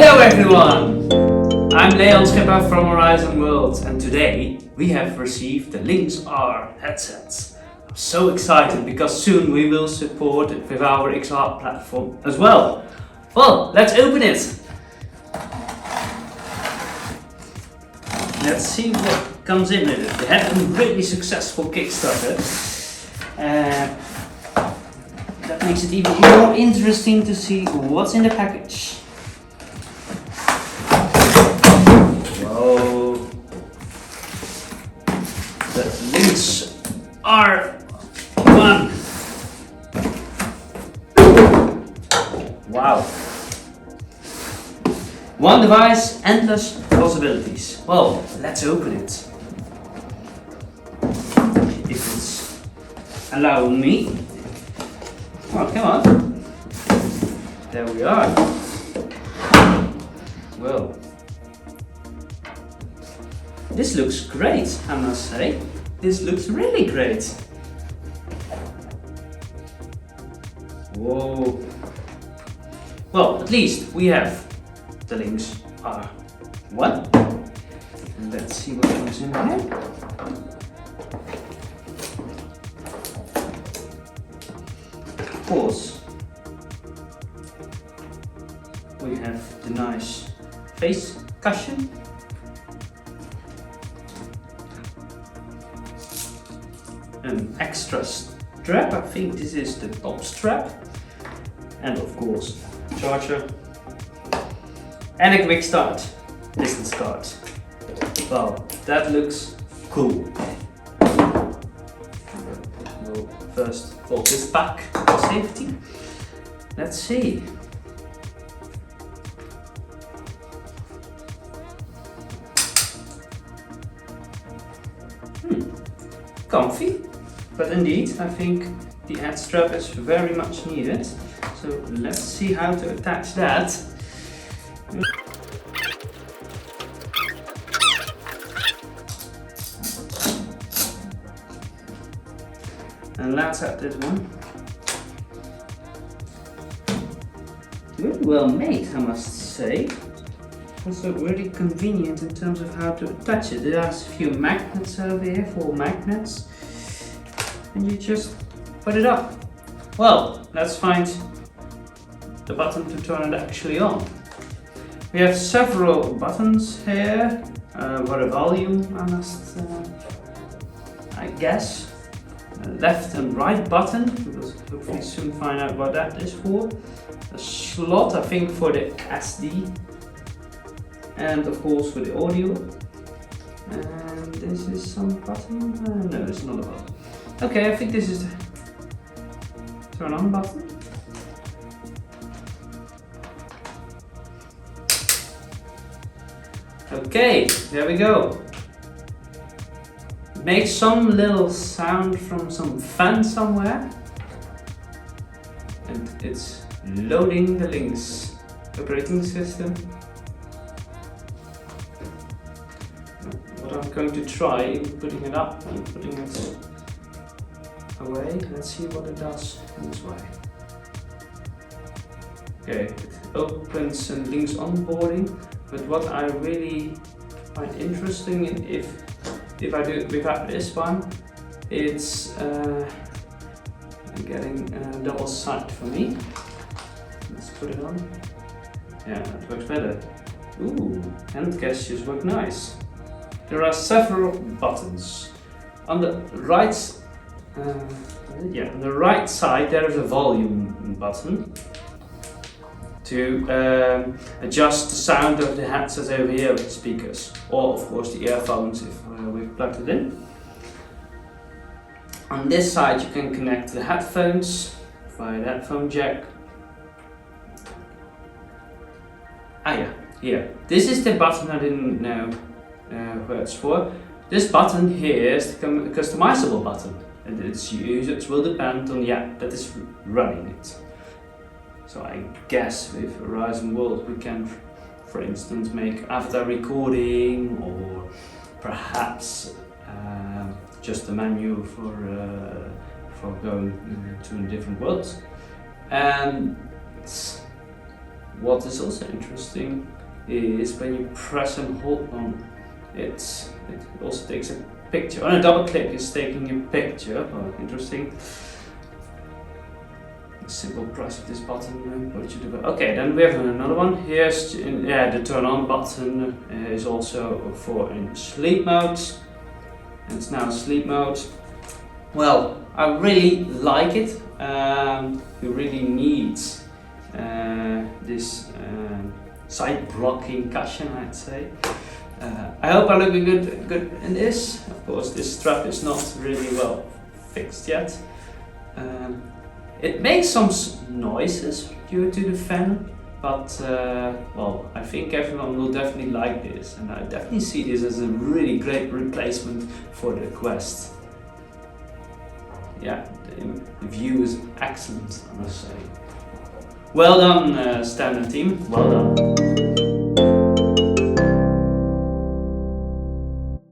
Hello everyone! I'm Leon Schipper from Aryzon.World, and today we have received the Lynx R headsets. I'm so excited because soon we will support it with our XR platform as well. Well, let's open it! Let's see what comes in with it. They had a really successful Kickstarter. That makes it even more interesting to see what's in the package. Whoa! The Lynx R1. Wow! One device, endless possibilities. Well, let's open it. If it's allowing me. Oh, come on. There we are. Well. This looks great, I must say. This looks really great. Whoa. Well, at least we have the Lynx R1. And let's see what comes in here. Of course, we have the nice face cushion. An extra strap, I think this is the top strap, and of course charger and a quick start, distance start. Wow, that looks cool. We'll first fold this back for safety. Let's see. Comfy. But indeed, I think the head strap is very much needed. So let's see how to attach that. And let's add this one. Really well made, I must say. Also really convenient in terms of how to attach it. There's a few magnets over here, 4 magnets. And you just put it up. Well, let's find the button to turn it actually on. We have several buttons here. For the volume, I guess. Left and right button. We'll hopefully soon find out what that is for. A slot, I think, for the SD. And of course for the audio. And this is some button. No, it's not a button. Okay, I think this is the turn on button. Okay, there we go. Make some little sound from some fan somewhere. And it's loading the Lynx operating system. What I'm going to try, putting it up and putting it away. Let's see what it does in this way. Okay, it opens and Lynx onboarding, but what I really find interesting if I do it without this one, it's getting a double side for me. Let's put it on. Yeah, that works better. Ooh, hand gestures work nice. There are several buttons. On the right on the right side there is a volume button to adjust the sound of the headsets over here with the speakers, or of course the earphones if we've plugged it in. On this side you can connect the headphones via the headphone jack. Yeah, here. This is the button I didn't know what it's for. This button here is the customizable button. And its usage will depend on the app that is running it. So I guess with Aryzon.World we can, for instance, make avatar recording, or perhaps just a menu for going to different worlds. And what is also interesting is when you press and hold on it, it also takes a picture. On a double click is taking a picture. Oh, interesting. Simple press of this button. What should do? Okay, then we have another one. Here's the turn on button is also for in sleep mode. And it's now sleep mode. Well, I really like it. You really need this side blocking cushion, I'd say. I hope I look good in this. Of course, this strap is not really well fixed yet. It makes some noises due to the fan, but well, I think everyone will definitely like this, and I definitely see this as a really great replacement for the Quest. Yeah, the view is excellent, I must say. Well done, Standard team. Well done.